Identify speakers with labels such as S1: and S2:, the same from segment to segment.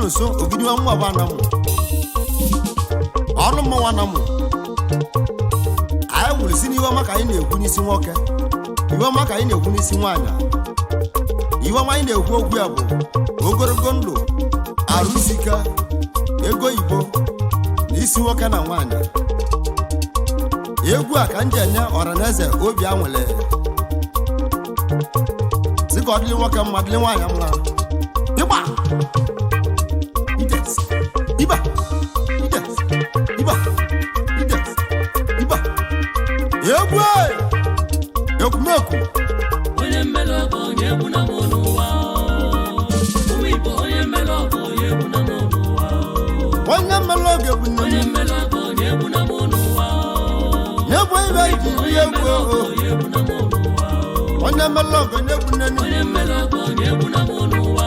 S1: so ogidi wa mwa bana mu onu mo wana mu ayi wuri sini iwa maka ina egwu n'isi nwoke iwa maka ina egwu n'isi nwanya iwa ma ina egwu ogwu ya bụ ogologo ndụ arụsika ego igbo n'isi nwoke na nwanya egwu a ka njenye ọraneze obi anwele sika ọdịlị nwoke mmadụ nwanya mma ịgba Iba, Iba, Iba, Iba. Yegwe, yokumeku.
S2: Onye melogo yebu na monuwa. Umibo onye melogo yebu na monuwa.
S1: Onye melogo yebu na monuwa.
S2: Onye melogo yebu na monuwa.
S1: Yebu ibe
S2: yebu na monuwa.
S1: Onye melogo yebu na monuwa.
S2: Onye melogo yebu na monuwa.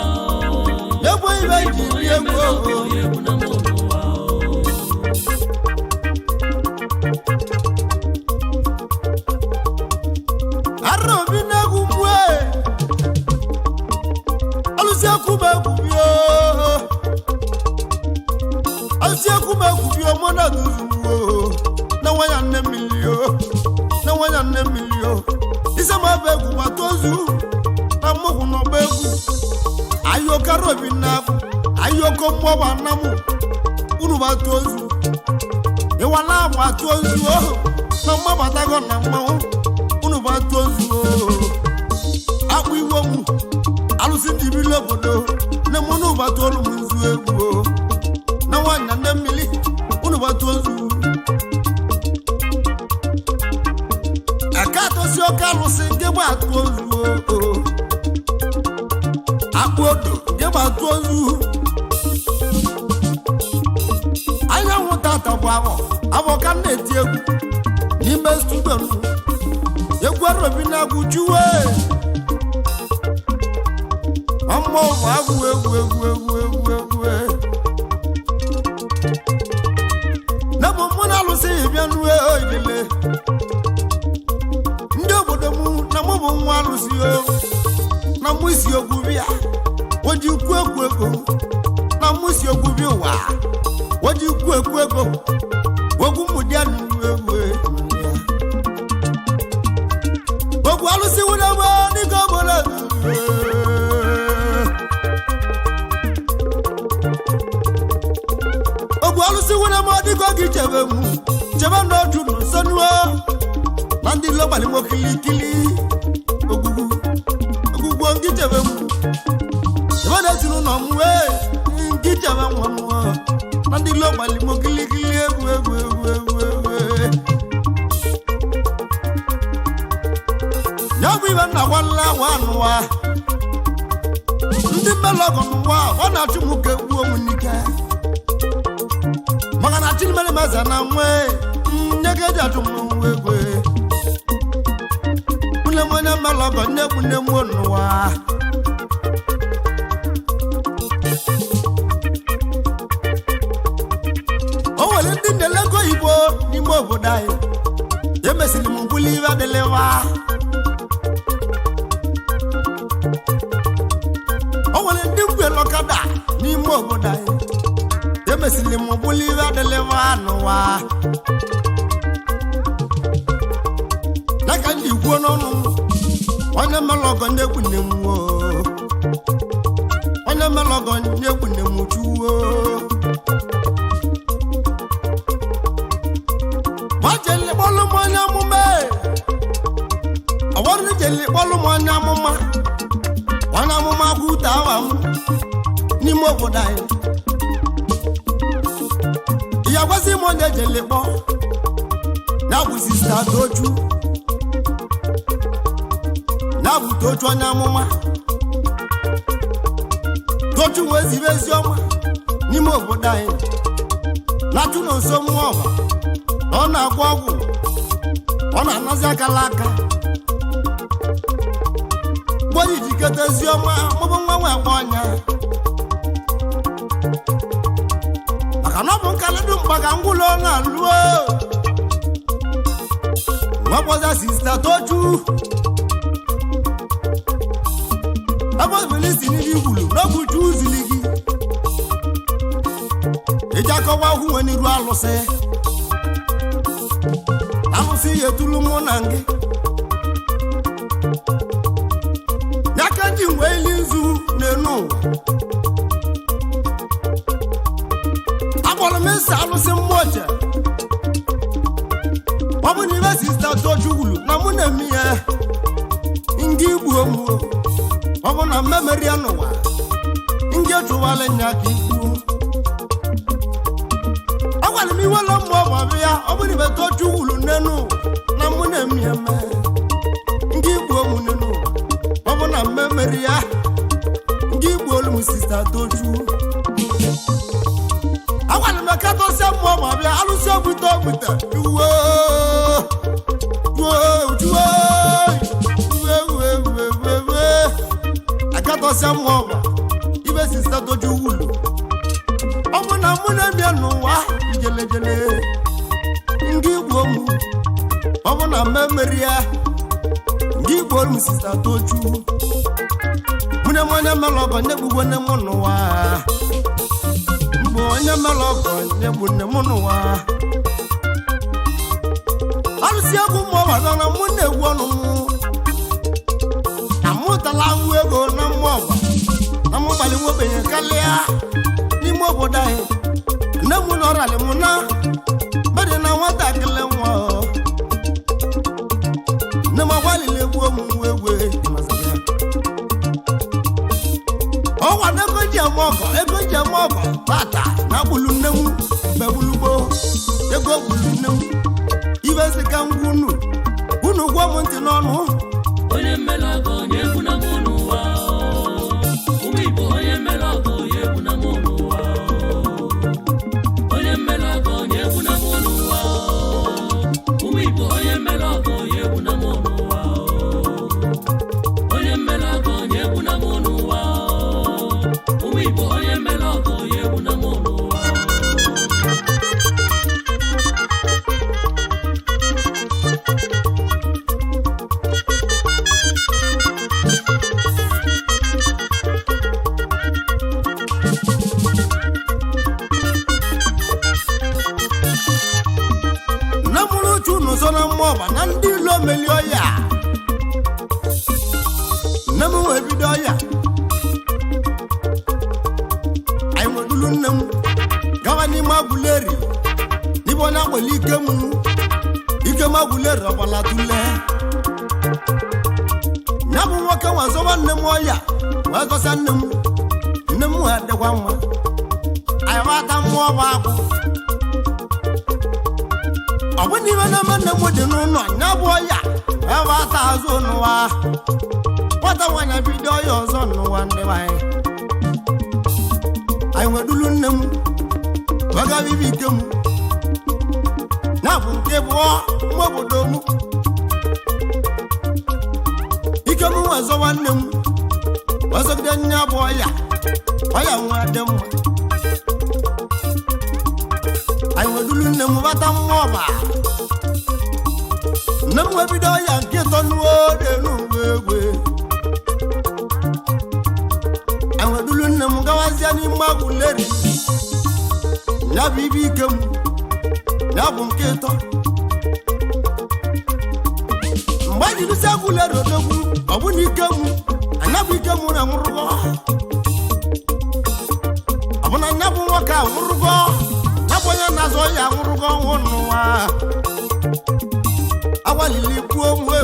S1: Yebu ibe yebu na monuwa. Akubio mona duzuo na wanya nne milio isa ma begu watozu na mugu no begu ayo karobi na ayo ko mo wa namu unu watozu e wala watozu na ma batago na ma unu watozu akwu iwo mu alusi ndibilo bodo na munu watolu munzu egwu na wanya nne mili unu watozu akato si okalu si ngeba atozu akwodo ngeba atozu anya nwutata bụ abo ka na-eti egwu n'ime studio egwu arobi na agwụ juwe ọmọ agwụ egwu nabo muna lusi bianu ojile ndo bodomu na mo bo nwa lusi o na musi ogubia woji ku ego na musi ogubia wa woji ku ego wogu mudia nu ewe wogu alusi wona ba ni ko bola alusi wona mo di ko gi jebe no dunu sonwo nandi lo bali mo kili ogugu ngi jebe jebe na dunu no mwe ngi jebe mo nandi lo bali mo kili egwu nyabu ibe na wala wanwa ndi melogo nwa wana tumuke egwu omunike magana chini mele mazana mwe nyegeja tumwegwe mune mwene malogo nekune mwonuwa owele ndinde lego ibo nimo bodai yemesili mbuli vadelewa owele ndingwe lokada nimo bodai yemesili mbuli vadelewa nowa nakandi gwo nonu wana malogo nekune mwo wana malogo nekune muchuwo jeli kpọlụ m onye amụma kwute awa m n'ime obodo anyị ya gwasị m onye jeli kpọ ya bụ sista Tochu ya bụ Tochu onye amụma Tochu wee zibe ezi ọma n'ime obodo anyị na-atụ na nso mmụọ ọba na ọ na-agwọ ọgwụ ọ na-anazi akala aka gbonye jikọta ezi ọma mụbụ nwa nwe agba ọnya maka na ọ bụ nkalịdụ mkpa ka ngwụlọ na-alụo nwakpọza sista Tochu ebe obelisi n'ihi gwulu n'oge uju uzili gị eji akọwa ahụ nwe n'iru alụsị ihe tulu mụ na gị n'aka ji mgbe ili nzu n'enu akpọrọ m esi alụsị mmụọche ọ bụ na ibe sista Tochu gwulu na mụ na-eme ya ndị igbu omu ọ bụ na mmemeri ya n'ụwa ndị ejụwala nya ka ikwu agwara m iwe ụlọ mmụọ bụ ya ọ bụ na ibe Tochu gwulu n'enu na mụ na-eme ya ndị igbu omu n'enu ọ bụ na mmemeri ya ndị igbu olu m sista Tochu agwara m ka tosia mmụọ bụ ya alụsị ogbute uwe akatosia mmụọ bụ ibe sista Tochu gwulu ọ bụ na mụ na-eme n'ụwa ijelejele ndị igbo m ọ bụ na mmemeri ya ndị igbo m sista Tochu mụne m onye mere ọgọ nye gbugbo nne m n'ụwa mgbe onye mere ọgọ nye gbu nne m n'ụwa alụsị egwu mmụọ gbada na mụ na-egwu ọnụ m amụtala ahụ ego na mmụọ ọgba na mụ gbalị nwobenye karịa n'ime obodo anyị nne m na ọrali m na bedị na nwatakịrị nwa nne m agbalịla egwu omume egwe ọgwa na ego ji eme ọgọ tata na gbulu nne m begbulugbo ego gbulu nne m ibe sika ngwa unu gwa m ntị n'ọnụ
S2: onye mmele ọgọ onye egwu na mụ n'ụwa ụmụ Igbo onye mmele ọgọ onye egwu na mụ n'ụwa onye mmele ọgọ onye egwu na mụ n'ụwa ụmụ Igbo onye mmele ọgọ onye egwu na mụ n'ụwa onye mmele ọgọ onye egwu na mụ n'ụwa ụmụ Igbo onye mmele ọgọ onye egwu na mụ n'ụwa
S1: na mmụọ ọba na ndị ilo meli ọya nne m wee bido ọya anyị nwedulu nne m gawa n'ime Agụleri n'ime onye agbele ike m Agụleri ọbala tule ya bụ nwoke nwa zọba nne m ọya wee gọsa nne m wee dịkwa mma anyị gbata mmụọ ọba akwụ ọ bụ n'ime na nne m dị n'ụlọ nya bụ ọya ebe ata azụ n'ụwa nwata nwanyị bido ọya ọzọ n'ụwa ndị anyị nwedulu nne m wega bibi ike m na bụ nke bụọ nwa obodo m ike m wee zọwa nne m wezogide nya bụ ọya nwa dị mma anyị nwedulu nne m bata mmụọ ọba nne m wee bido ọya nke ịtọ n'elu egwe anyị nwedulu nne m gawazie n'ime Agụleri ya bụ ibe ike m ya bụ nke ịtọ mgbe anyị jidesi Agụleri odogwu ọ bụ na ike m anya bụ ike m na nwụrụgọ ọ bụ na anya bụ nwoke a nwụrụgọ onye na-azọ ya nwụrụgo ọnwụ n'ụwa agbalịla ikwu onwe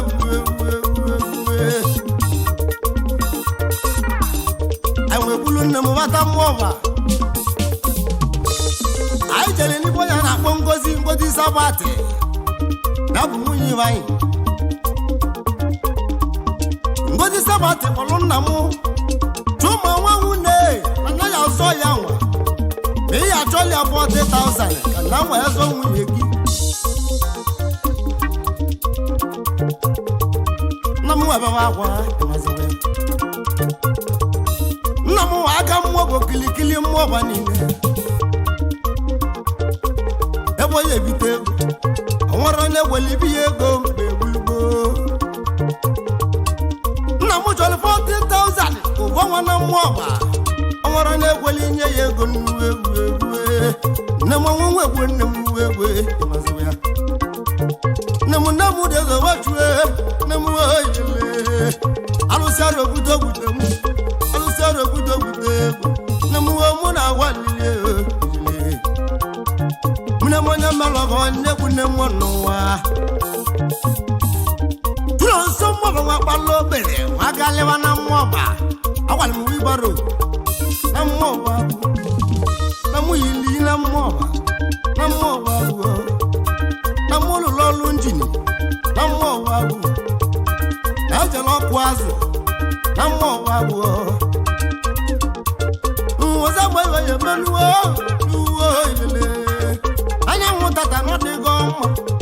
S1: nne m bata mmụọba anyị jere n'igbo ya na-akpọ Ngozi Sabati ya bụ nwunye anyị Ngozi Sabati kpọrọ nna m chụma nwa nwunye anya ya ọzọ ya nwa ma ị ya achọla ya 40,000 ka na nwa ya zọ nwunye gị nna m webe akwa nna m nwa aka mmụọ bụ kilikili mmụọ ba niile ebe onye ebite ego onwere onye gwele ibi ya ego mgbe gbugbo nna m chọrọ 40,000 ụgwọ nwa na mmụọ ba onwere onye gwele inye ya ego nnuwe nne m nwe egwe nne m uwe egwe nne m dị ego wachue nne m oyele alụsị arụ obodo gwute m alụsị arụ obodo gwute ego nne m mụ na agwa lile mune onye mmelọgọ nnekwu nne m n'ụwa tụrụ nso mmụọba nwa kpala obere nwa galịwa na mmụọba agwara m wibaro na mmụọba na mụ yili na mmụọba na mmụọba na mụ lụrụ ọrụ njini na mmụọba na ejela ọkụ azụ na mmụọba nwoza gbawe ya meluo uwe ilele anyanwụ tata n'ọdịgo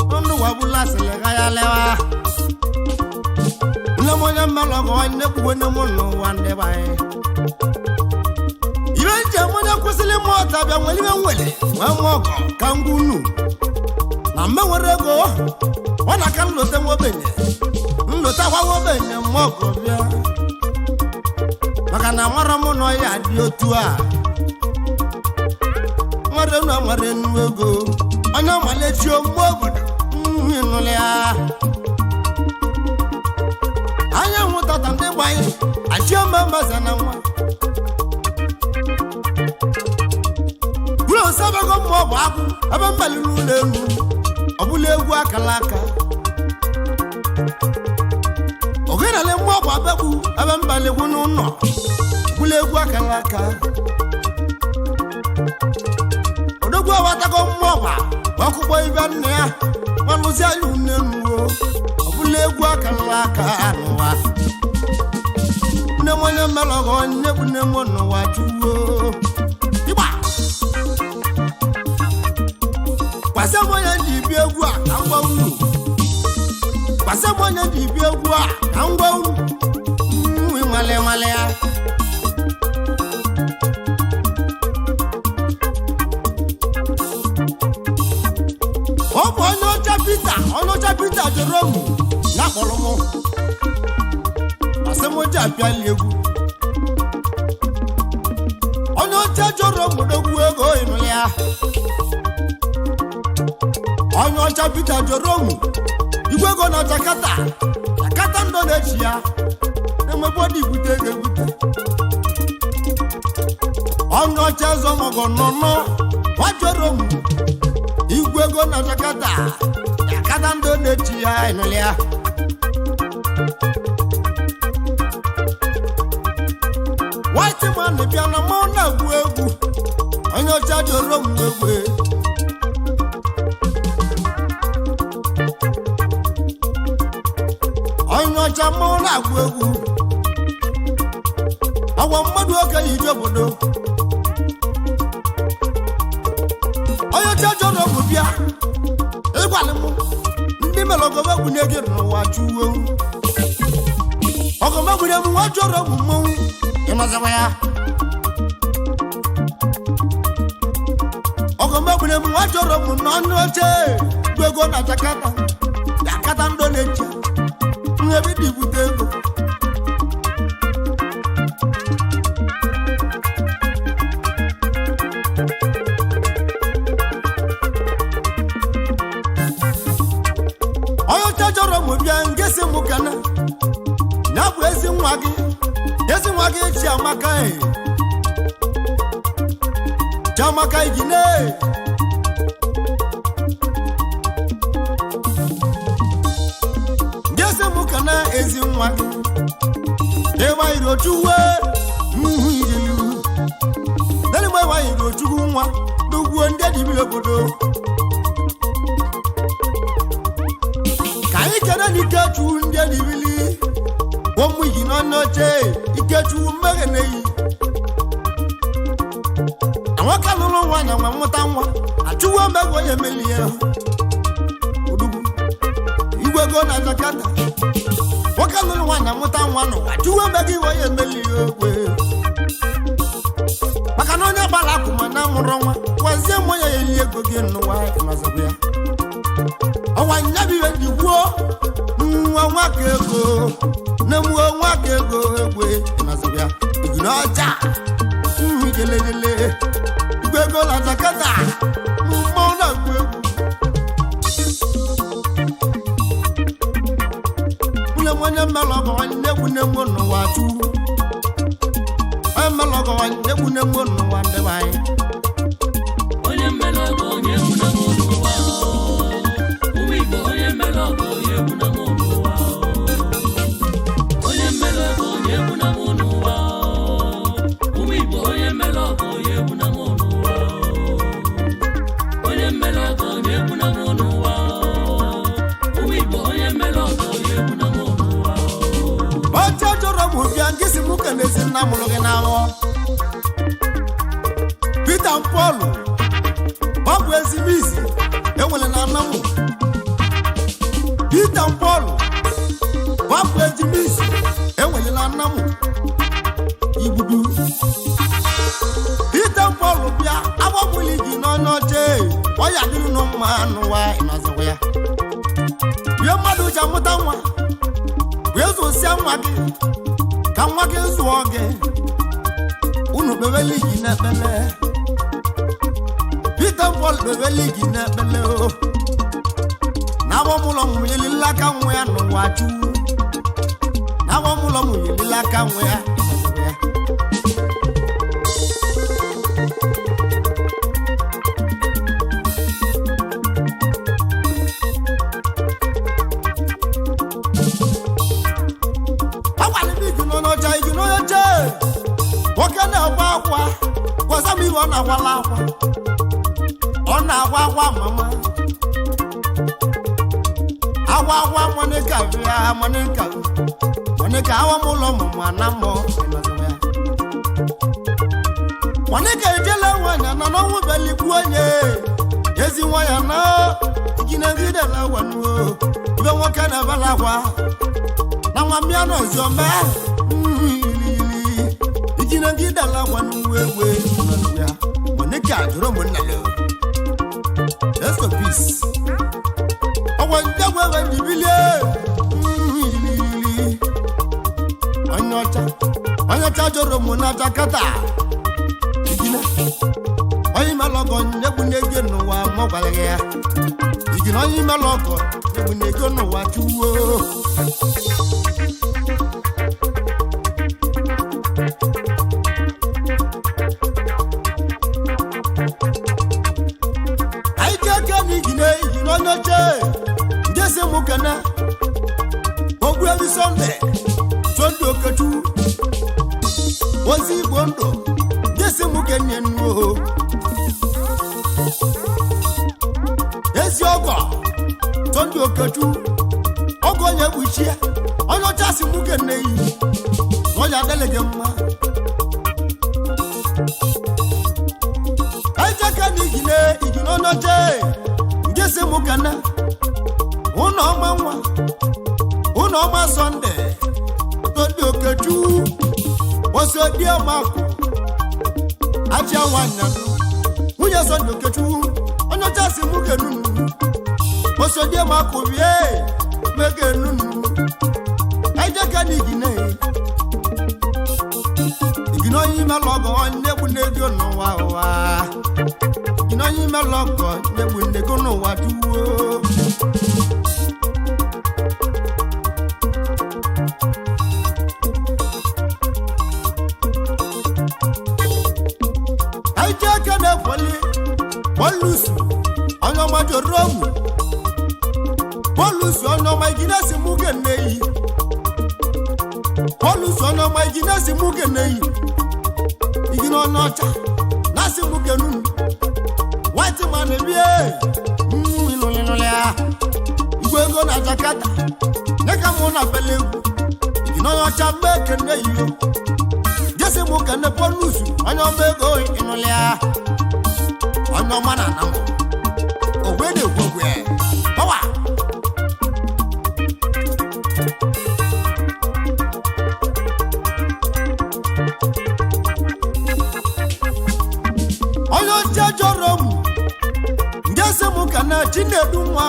S1: mma ndụ wabụla sịrị ga ya lewa nne m onye mmelọgọ nnekwu nne m n'ụwa ndị be anyị ibe njem onye kwụsịrị m ọta bịa nwere ibe nwere nwee m ọgọ ka ngwunu na mme nwere ego ọ na-aka nlote nwobenye nlote agwawa obenye mma ọgọ bịa maka na amara m nọ ya dị otu a nwere na nwere nnu ego onye ọmalechi ogbo obodo nụlụ ya anyanwụ tata ndị gbanye achioma mbaza na nwa bụrụ osebego mmụọ bụ akwụ ebe mmaliri ụlọ elu ọbụla egwu akala aka ogenale mmụọ bụ abegbu ebe mbaligwu n'ụlọ ọbụla egwu akala aka odogwu awatago mmụọba ọkụkpọ ibe nna ya gbalụzi anya une nuo ọbụla egwu akala aka n'ụwa nne m onye mmelọgọ nnekwu nne m n'ụwa chuwo ịgba kwasị m onye ji ibi egwu a ka ngwa unu kwasị m onye ji ibi egwu a ka ngwa unu nwi nwale ya ọ bụ onye ọcha Pita jụrụ m na kpọrọ m asị m ji apịali egwu onye ọcha jụrụ m dogwu ego ịnụrụ ya onye ọcha Pita jụrụ m igwe ego na Jakarta ndọ na-echi ya na-emegbu ọdị ibute ego ebute onye ọcha ezomọgọ nọ wajụrụ m igwe ego na Jakarta ndọ na-echi ya ịnụrụ ya white man bịa na mụ na-egwu egwu onye ọcha jụrụ m egwu onye ọcha mụ na-agwụ egwu ọgwọ mmadụ okenye ije obodo onye ọcha jụrụ m bịa ịgwalị m ndị mere ọgọmegwu na-ege n'ụwa chuwo ọgọmegwu na emume jụrụ m mmọnwụ ịmazịkwa ya ọgọmegwu na emume jụrụ m n'ọnụ oche bụ ego na Jakarta ndọ na-eche ebe dị bute ego onye ọcha jọrọ m bịa ngesi m kana ya bụ ezi nwa gị Chiamaka igine ngesi m kana ezi nwa gị ịwa irochuwe iru nwaanyị Rochukwu nwa n'ugwu ndị dibịa obodo ka anyị kere n'Ikechukwu ndị dibili ụmụ yi n'ọnọche Ikechukwu mmeghe n'eyi nwoke lụrụ nwaanyị nwa mmụta nwa achụwo mmeghe onye melie odugwu igwego na Jakarta nwoke lụrụ nwaanyị mmụta nwa n'ụwa achụwo mmeghe onye melie okwe maka na onye gbara akwụma na mụrụ nwa gwazie mmụọ ya eli ego gị n'ụwa ịnọzọgwa ya ọnwa nyabiwe ndị gwuo nwa nwaka ego na-emuo nwaka ego egwe ịnọzọgwa ya igiri ọcha jelejele igwe ego na Jakarta mmụọ na-agụ egwu onye mmelụ ọgọ nwanne egwu na-egwu n'ụwa chukwu mmelọgọ nwanne egwu na-egwu n'ụwa ndị be anyị
S2: onye mmelọgọ onye egwu na mụ n'ụwa ụmụ Igbo onye mmelọgọ onye egwu na mụ n'ụwa onye mmelọgọ onye egwu na mụ n'ụwa ụmụ Igbo onye mmelọgọ onye egwu na mụ n'ụwa onye mmelọgọ onye egwu na mụ n'ụwa ụmụ Igbo onye mmelọgọ onye egwu na mụ n'ụwa
S1: oche jọrọ bụ bịa nke si mụ ka na-esi nna mụrụ gị n'ahụ Peter Paul ọ bụ ezigbo isi enwere na anamụ Peter Paul ọ bụ ezigbo isi enwere na anamụ igbudu Peter Paul bịa agbapụli gị n'ọnụ oche ọ ya dịrị nụ mma n'ụwa ịnọzọwa ya bie mmadụ ji amụta nwa wee zụsịa nwa gị ka nwa gị zụọ gị unu kpeweli gị n'ekpele Peter Paul kpeweli gị n'ekpele o na-agbamụlọ nwụnyelile aka nwa ya n'ụwa chukwu na-agbamụlọ nwụnyelile aka nwa ya nwoke na-agwa akwa gwasa m ibe ọ na-agwala akwa ọ na-agwa akwa mama agwa monika bịa monika awa m ụlọ mụmụ ana mmụọ monika ejela nwanyị na n'ọnwụ beligbu onye ezi nwa ya na ginegidela wanuo ibe nwoke na-ebela akwa na nwa mmịa n'oziọma ginegidela wanuo egwe ya monika jụrụ ụmụnna ya let's go peace ọgwa ndegwe we ndibilie onye ọcha jụrụ mụ na Jakarta igina onye melọgọ ndegbu na-ege n'ụwa mọgwara ya igina onye melọgọ ndegbu na-ege n'ụwa chuwo onye oche ndị si mụ kene Ogbuebi Sunday Sunday Okechukwu ozi Igbo ndụ ndị si mụ kene nnuo ezi ọgọ Sunday Okechukwu ọgọ onye kpuchie onye ọcha si mụ kene yi onye adịlịghị mma ejeke na igine onye oche isi mụ kana ụnọ ọma nwa ụnọ ọma Sunday Sunday Okechukwu osodiọmakụ achịa nwanyị nwunye Sunday Okechukwu onye ọcha si mụ kenunu osodiọmakụ bie mege nunu ejeka na igine onye ime lọgọ onye bụ n'ego n'ụwa ụwa onye ime lọgọ na-egbu ndego n'ụwa duwo anyị ji aka na-efoli Pọlusu onye ọma joromu Pọlusu onye ọma iginesi mụ ga-eneyi Pọlusu onye ọma iginesi mụ ga-eneyi igina onye ọcha na-asị mụ kenu white man bie inulinulia igwe ego na Jakarta neka mụ na pelegu igino yocha mbeke ne yo jesi mụ kene ponusu onye ọba ego inulia onye ọma na anamụ ogwede gwogwe ọwa onye oche jọrọ m jesi mụ kene Chinedu nwa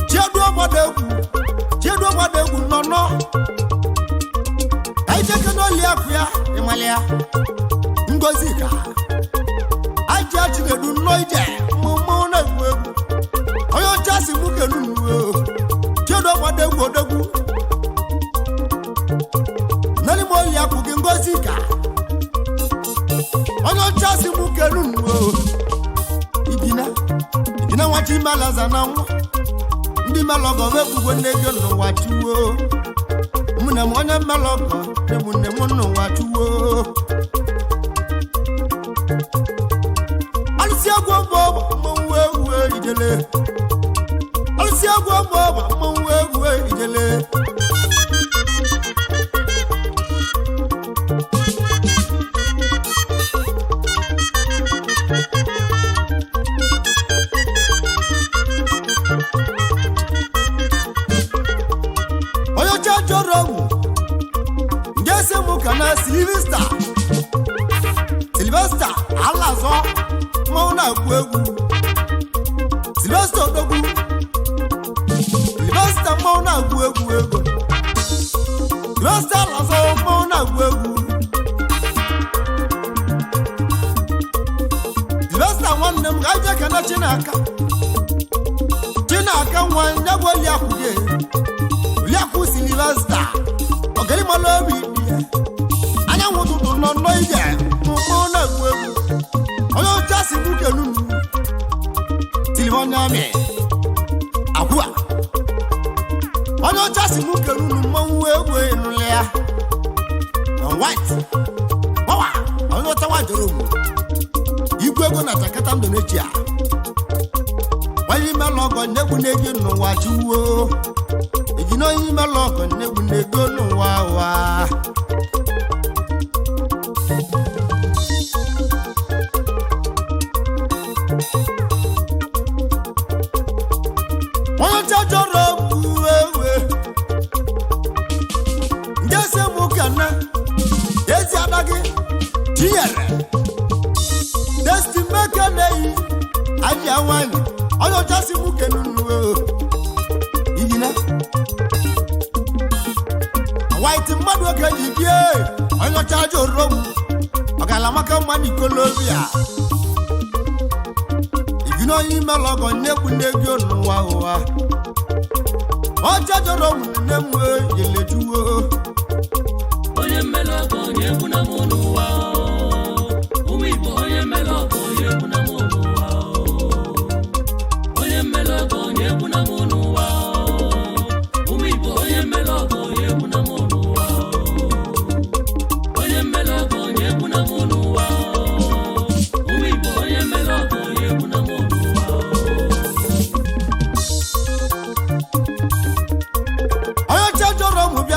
S1: Chiedu Ogbadegwu nọ aijeke n'oli akụ ya ịmalịa Ngozi ka aja Chinedu nnọọ ije mụmụ na-egwu egwu onye ọcha si mụ kenu Chiedu Ogbadegwu odegwu nani m oli akụ gị Ngozi ka onye ọcha si mụ kenu ibina nwachi malaza na nwa ndị melọgọ wepụgo n'ego n'ụwa chuwo mụne m onye melọgọ emune m n'ụwa chuwo alụsị egwu ọgbọ mmanwụ egwu ijele alụsị egwu ọgbọ mmanwụ egwu ijele Sylvester Alazo Mauna Gwegu Sylvester Odogwu Sylvester Mauna Gwegu Sylvester Alazo Mauna Gwegu Sylvester nwanne m gaje kana Chinaka nwa nyagwo liaku Sylvester ogeli malobi anyanwụ tụtụ nọ ije mụ na-egwu egwu onye oche si mụ kenu Silivania mi agwa onye oche si mụ kenu mmanwụ egwu enule ya white ọwa onye oche wajoro ugwu igwe ego na Jakarta Indonesia onye ime lọgọ nnegbu n'ego n'ụwa chiwo ejina onye ime lọgọ nnegbu n'ego n'ụwa ụwa onye chajọrọ ewe ngese mụ kana ezi adagị tinyere destimeke na-eyi aja nwanyị onye ọchasị mụ kenunu ijina white mmadụ oge ji bie onye ọchajọrọ m ọgalamaka mmadụ ikolobia onye ime lọgọ nnekwu n'ego n'ụwa ụwa ọcha jọrọ nne m yelejuwo
S2: onye mmelọgọ onye egwu na mụ n'ụwa ụmụ Igbo onye mmelọgọ onye egwu na mụ n'ụwa onye mmelọgọ onye egwu na mụ n'ụwa ụmụ Igbo onye mmelọgọ onye egwu na mụ n'ụwa onye mmelọgọ onye egwu na mụ n'ụwa ụmụ Igbo onye mmelọgọ onye egwu na mụ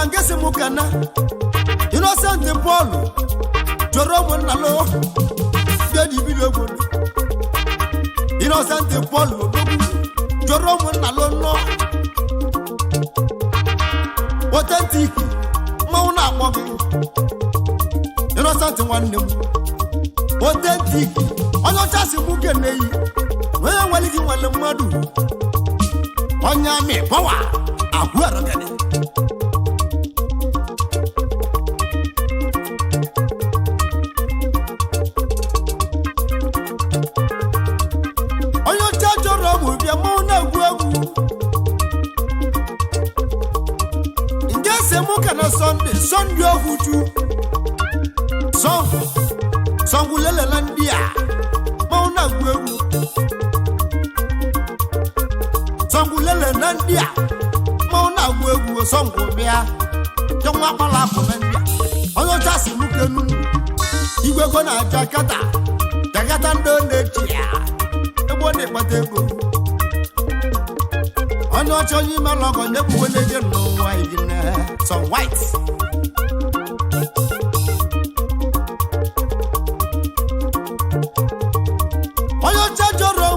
S1: ngesi mukana Innocent Paul Joromo nalo Biedi video go Innocent Paul Joromo nalo no authentic mauna mobi Innocent nwanne m authentic onye chasi buke neyi onye waligi nwanne mmadu onye ami power agwara gani Sunday ohuju songu lele landia mauna gwegu songu lele landia mauna gwegu songu bia jongwa pala ko landia oyo tasi mukenu igwe go na Jakarta jakata ndo nechi ya egbo ne kpata ego onye ọchọ n'ime lọgọ na-ebuwe n'ege n'ụwa igine some white onye ọcha jọrọ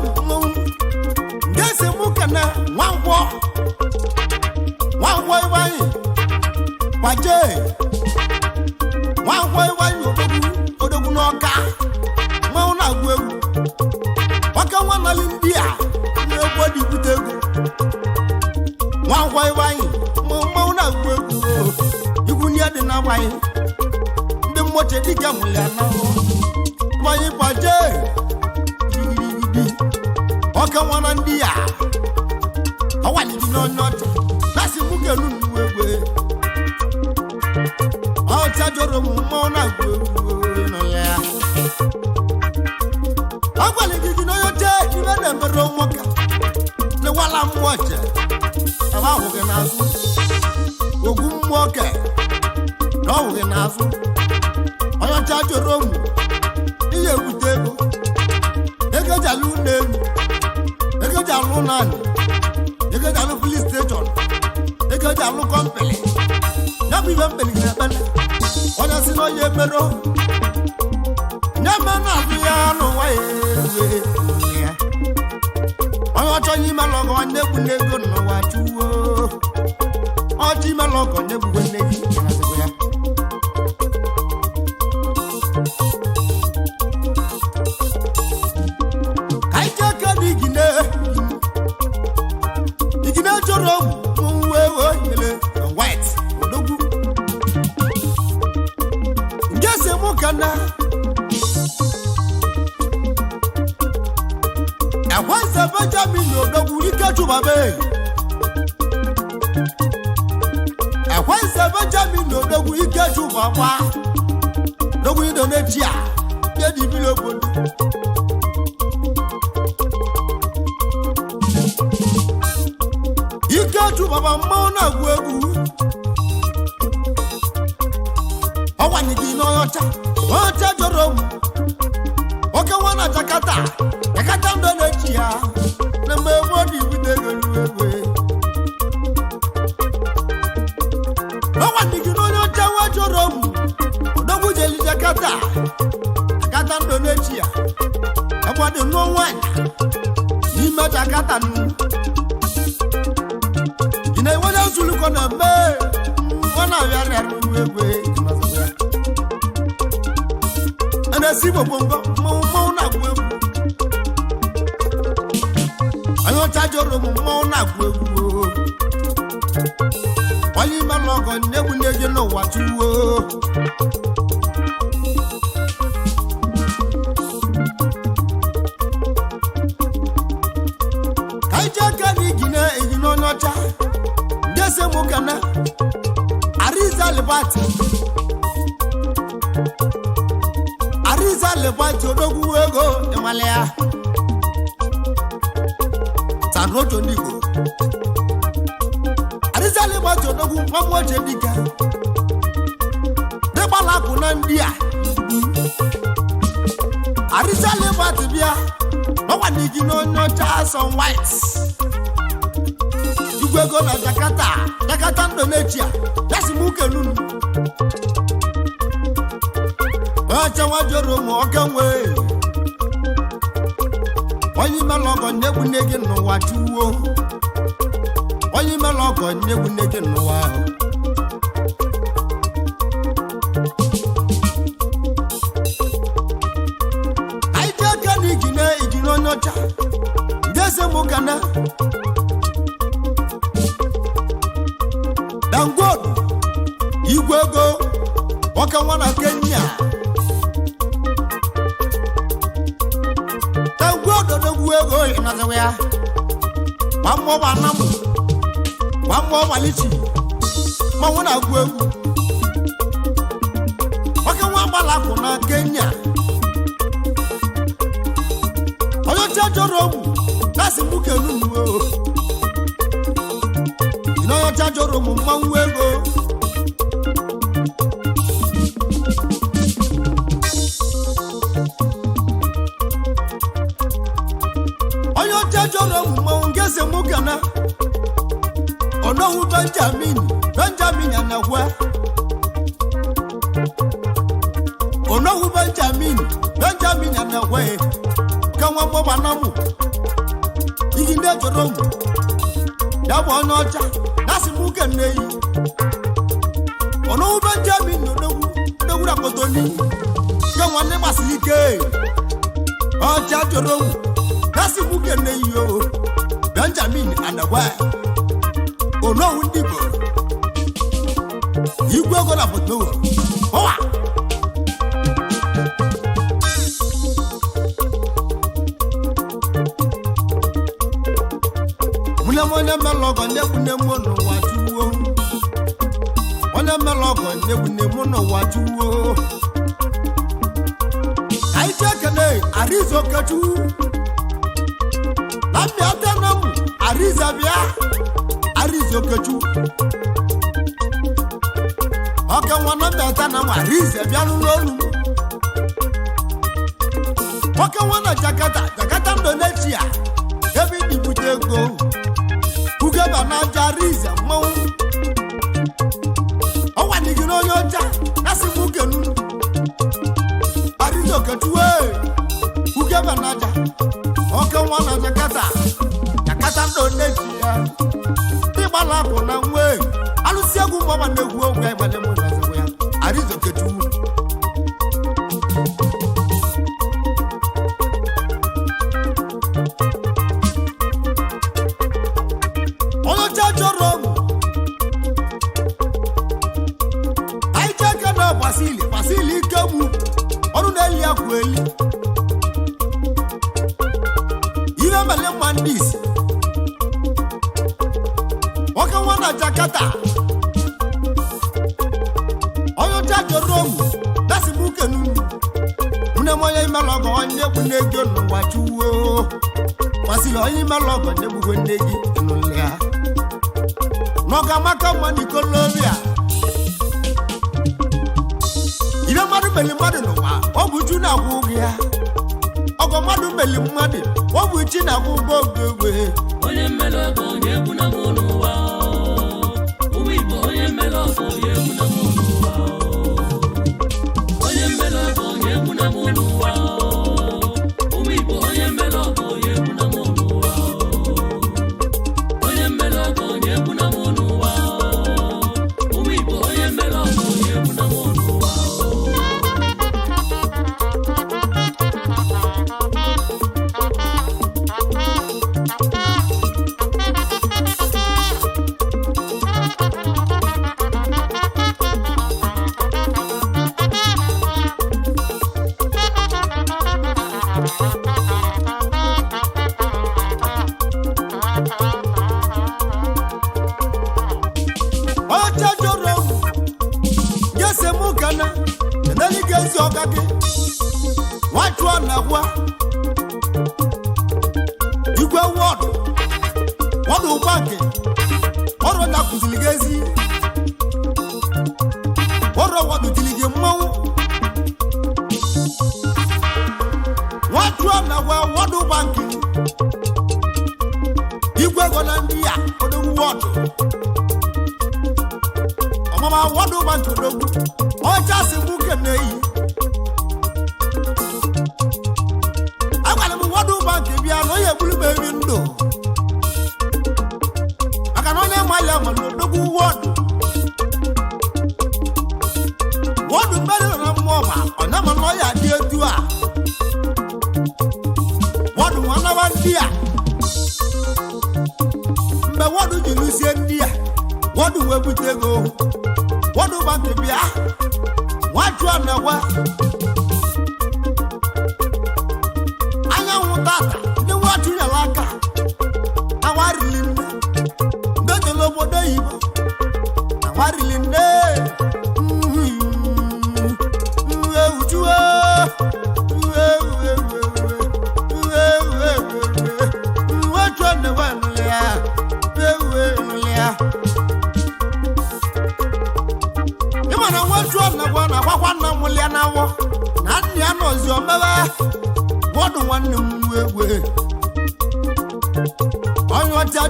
S1: ngesi mụ kene nwangwọ iwanyi kwaje nwangwọ iwanyi odogwu n'ọka mmanwụ na-agụ egwu ọka nwa nali ndị a na-egwu ọdịbute egwu nwangwọ iwanyi mmanwụ na-agụ egwu igwu ndị dị na-agbaghị ndị mmoche dịka mụlị anahụ iwanyi kwaje ọka nwa na ndị a ọwalidi n'onye ọcha nasi mụ kenu nnuwe egwe ọcha jọrọ m mmanwụ na-agụ egwu n'ọya ya ọgwalidi gị n'onye ọcha ibe na-emere nwoke n'ewala mmụọ ọcha ebe ahụ gị n'azụ ogwu mmụọ oke na ọhụ gị n'azụ onye ọcha jọrọ m ihe ebute ego ji alụ n'elu ego ji alụ naanị ego ji alụ police station ego ji alụ kọmpịlị ya bụ ibe mkpeli na-ekpele onye si n'onye emero nye me na-azụ ya n'ụwa ya onye ọchọ n'ime lọgọ nne egwu n'ego n'ụwa chụwo ọchọ ime lọgọ nne egwu nne gị ya igine jọrọ mwewe ele white odogwu nke se mụ kana ekwense Benjamin odogwu ike chụbabe ekwense Benjamin odogwu ike chụbakwa odogwu Indonesia nye dibili obodo ikechu baba mmanwụ na-agụ egwu ọwanye gị n'ọcha ọcha jọrọ m oke nwa na Jakarta ndo na-echi ya na mgbe ebe ọ dị ibido ego egwe ọwanye gị n'onye ọcha nwa jọrọ m odogwu jeli Jakarta ndo na-echi ya ebe ọ dị n'ọnwa n'ime Jakarta na-enwere nzulukọ na mbe ọ na-abịarịa egwe a na-esi gbogbo mmanwụ na-agụ egwu onye ọcha jọrọ m mmanwụ na-agụ egwu onye ime lọgọ na-egwu na-eje n'ụwa chụwo ka ije aka na igine egine onye ọcha ese mụ kana Ariza Lebati odogwu ego ịmale ya Sanojo Ndigbo Ariza Lebati odogwu mgbanweche dike dịgbalakụ na ndị a Ariza Lebati bịa n'ọgwanigi n'onye ọcha some white ego na Jakarta Indonesia yasi mụ kenunu ọcha nwa jọrọ m ọka nwe onye ime lọgọ nnegwu nne gị n'ụwa chụwo onye ime lọgọ nnegwu nne gị n'ụwa ahụ anyị ji aka na igine onye ọcha ndị ese mụ kana Dangodo igwe ego ọka nwa na Kenya Dangodo dogwu ego ịnazawa ya gbamgbọ banamụ gbamgbọ malichi mmanwụ na-agụ egwu ọka nwa gbalapụ na Kenya onye ọcha jọrọ ogwu nasi mụ kenu nnuwe onye ọcha jọrọ m mmanwụ ego jọrọ mmanwụ nke si mụ gana ọnọwụ Benjamin anagwa ọnọwụ Benjamin anagwa ka nwa gbọba na mụ ihe ndị jọrọ mụ ya bụ onye ọcha na si mụ gana eyi ọnọwụ Benjamin odogwu rakọtoni ka nwa ndị gbasiri ike ọcha jọrọ mụ na si mụ gana eyi o Benjamin anagwa onowu ndị Igbo igwe ego na foto ọwa mune onye melọgọ nyegbune mụ n'ụwa chuwo onye melọgọ nyegbune mụ n'ụwa chuwo anyị ji ekele Arizo Kechu na mbịa tenamụ Ariza bịa Arizo Kechu oke nwana mbịata na Ariza bịa n'olu oke nwana Jakarta Indonesia ebe ibute ego ugeba na aja Ariza mmanwụ ọwanigi n'onye ọcha na si m ukenu Arizo Kechu ugeba na aja oke nwana Jakarta Indonesia ịgbala akụ na nwe alụsị egwu mgbawa na-egwu ogwe ịgbale mụ na ezigbo ya Arizo Kechu onye ọcha jọrọ ọgwụ anyị cheke na Basili ike gbu ọrụ na-eli akụ eli ihe mele mma ndị isi nwoke nwa na Jakarta onye ọcha jọrọ ọgwụ dasi m ukenu mune m onye imelọgọ onye egwu nne gị n'ụwa chuwo Basili onye imelọgọ na-egbugwe nne gị n'ụlọ ya n'ọga maka mma n'ikolobia ihe mmadụ meli mmadụ n'ụwa ọ bụ chu na-akwụ ụgwọ ya ọgọ mmadụ meli mmadụ ọ bụ chi na-akwụ ụgwọ ogwe
S2: onye mmelọgọ onye egwu na mụ n'ụwa ụmụ Igbo onye mmelọgọ onye egwu na mụ n'ụwa onye mmelọgọ onye egwu na mụ n'ụwa ụmụ Igbo onye mmelọgọ onye egwu na mụ n'ụwa onye mmelọgọ onye egwu na mụ n'ụwa ụmụ Igbo onye mmelọgọ onye egwu na mụ n'ụwa
S1: ọcha jọrọ gese mụ gana eneli gezi ọga gị nwachụọ na gwa igwe wọdụ ụgba nke ọrụ na kụziri gezi ọrụ wọdụ jiri gị mmanwụ nwachụọ na gwa wọdụ ụgba nke igwe ego na ndị ya odogwu wọdụ ọmama wọdụ ụgba nke odogwu ọcha si mụ keneyi agwara m wọdụ ụgba nke bịa na onye egburu m eri ndụ maka na onye mali ama na odogwu wọdụ mmeri na mmụọ ma onye ma na ọya dị etu a wọdụ nwanaba ndị a mgbe wọdụ ji lụsie ndị a wọdụ wee bute ego wọdụ ụgba nke bịa nwachụọ na gwa anyanwụ tata ndị nwachụ nyere aka awarili nne ndị jere obodo oyibo awarili nne ewuchuo nwachụọ na gwa nụlị ya ịma na nwachụọ na gwa na akwakwa nna mụlị ya na-awọ na nna ya nọzi omebe wọdụ nwanne m egwe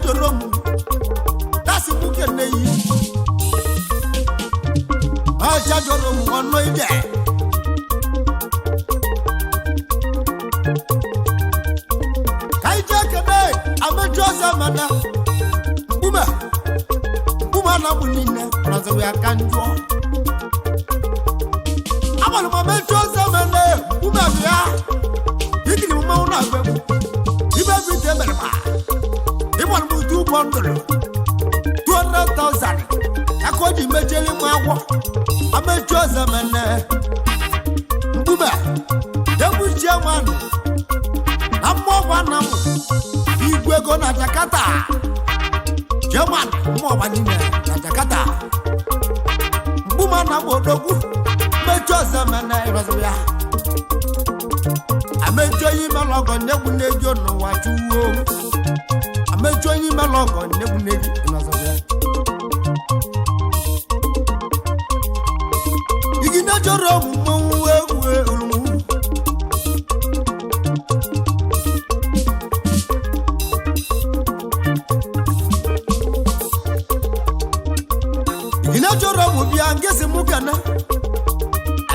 S1: jọrọ m dasị nwoke na-eyi aja jọrọ m ọnụ ide ka ije kene ameju ọzọ mana mkpume na mụ niile nazịrị aka njọ agbalị m ameju ọzọ mana mkpume bịa ikiri m mmanwụ na-agba egwu ibe bite mere ma ịgbalị m 200,000 aka o ji mejeli m agwọ ameju ọzọ mana mkpume egbuchie mmanụ na mmụọgwa na m igwe ego na Jakarta German mmụọgwa niile na Jakarta mgbuma na gbodogwu mmeju ọzọ mana ịrọzụ ya ameju onye ime lọgọ nnegwu n'ejo n'ụwa chuwo ameju onye ime lọgọ nnegwu n'ejo ịrọzụ ya igi na-ejọrọ mmọnwụ egwu olumu jọrọ mụ bịa ngezi mụ gana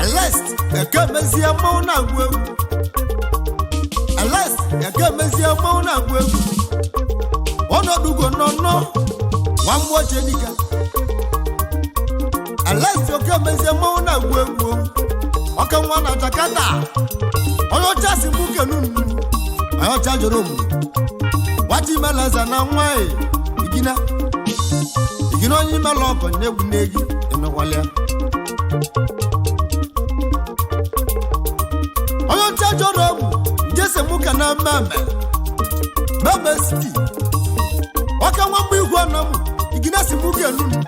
S1: alest eke mezie mmanwụ na-agwụ egwu alest eke mezie mmanwụ na-agwụ egwu ọnọdụgo nọnọ nwa mmụọ jedika alest oke mezie mmanwụ na-agwụ egwu ọka nwa na Jakarta onye ọcha si mụ kenunu onye ọcha jọrọ mụ wachi meleza na nwa igina igina onye ime lọgọ n'egwu n'egi emekwala ya onye ọcha jọrọ egwu njese mụka na mmemme siti ọka nwa mgbe igwe na mụ igina si mụka enunu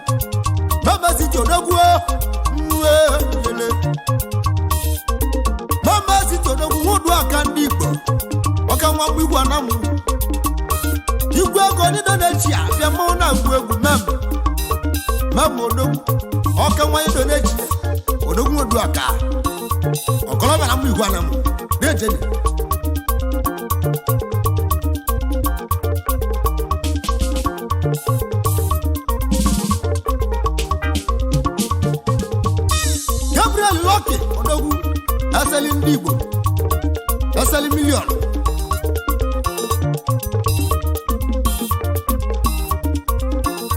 S1: mmemme siti odogwu ele mmemme siti odogwu nwụdụ aka ndị Igbo ọka nwa mgbe igwe na mụ igwe ego ndị nọ n'echi abịa mmanwụ na-agwụ egwu mmemme odogwu ọka nwanyị do n'echi odogwu odu aka ọkọlọbịa na mụ igwe na mụ na-ejeni Gabriel Lucky odogwu eseli ndị Igbo eseli milion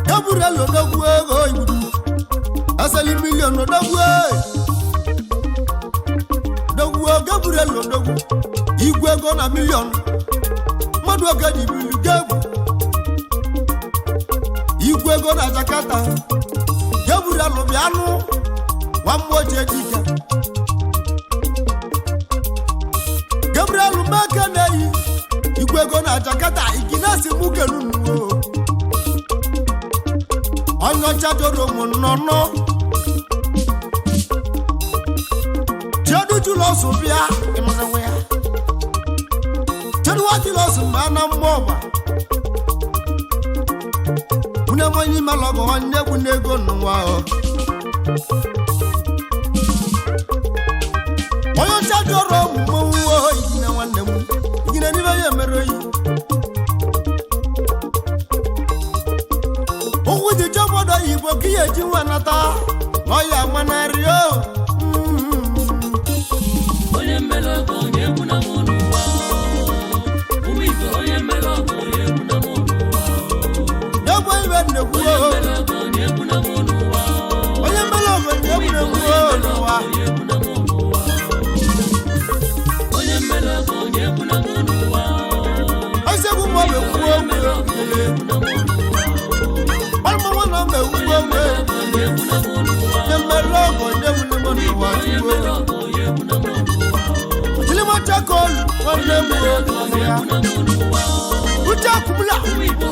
S1: Gabriel odogwu ego igbudu asali milion odogwu Gabriel odogwu igwe ego na milion mmadụ oge ji bili gegbu igwe ego na Jakarta Gabriel bịanụ nwa mmụọ jedika Gabriel meke na-eyi igwe ego na Jakarta iginasi mụ kenunu onye ọcha jọrọ ụmụ nnọnọ jedujulọsụ bịa ịmụnanwe ya jeduwajilọsụ mgbe a na mmụọgba nwunye onye ime lọgọ nwanne egwu n'ego n'ụwa onye ọcha jọrọ ụmụ mmọnwụ igine nwanne m igine n'ime ya mere oyi okwu dị jọbọdọ Igbo ka ihe eji nwa nata ọya manarị
S2: onye mmele ọgọ onye egwu na mụ n'ụwa ụmụ Igbo onye mmele ọgọ onye egwu na mụ n'ụwa
S1: egwu ibe nnekwu
S2: onye mmele ọgọ onye egwu na mụ n'ụwa
S1: onye mmele ọgọ onye egwu n'ụwa
S2: onye mmele ọgọ onye egwu na mụ n'ụwa
S1: osegwu ma ọ bụ ekwu
S2: onye mmele ọgọ onye egwu na mụ n'ụwa
S1: ọlụmọnwa na mba ekwu ogwe
S2: onye egwu na mụ n'ụwa
S1: onye mmele ọgọ onye egwu n'ụwa
S2: onye mmele ọgọ onye egwu na mụ n'ụwa
S1: Chilima Chakol nwanne m
S2: onye egwu na mụ n'ụwa
S1: uche akwụmla
S2: ụmụ Igbo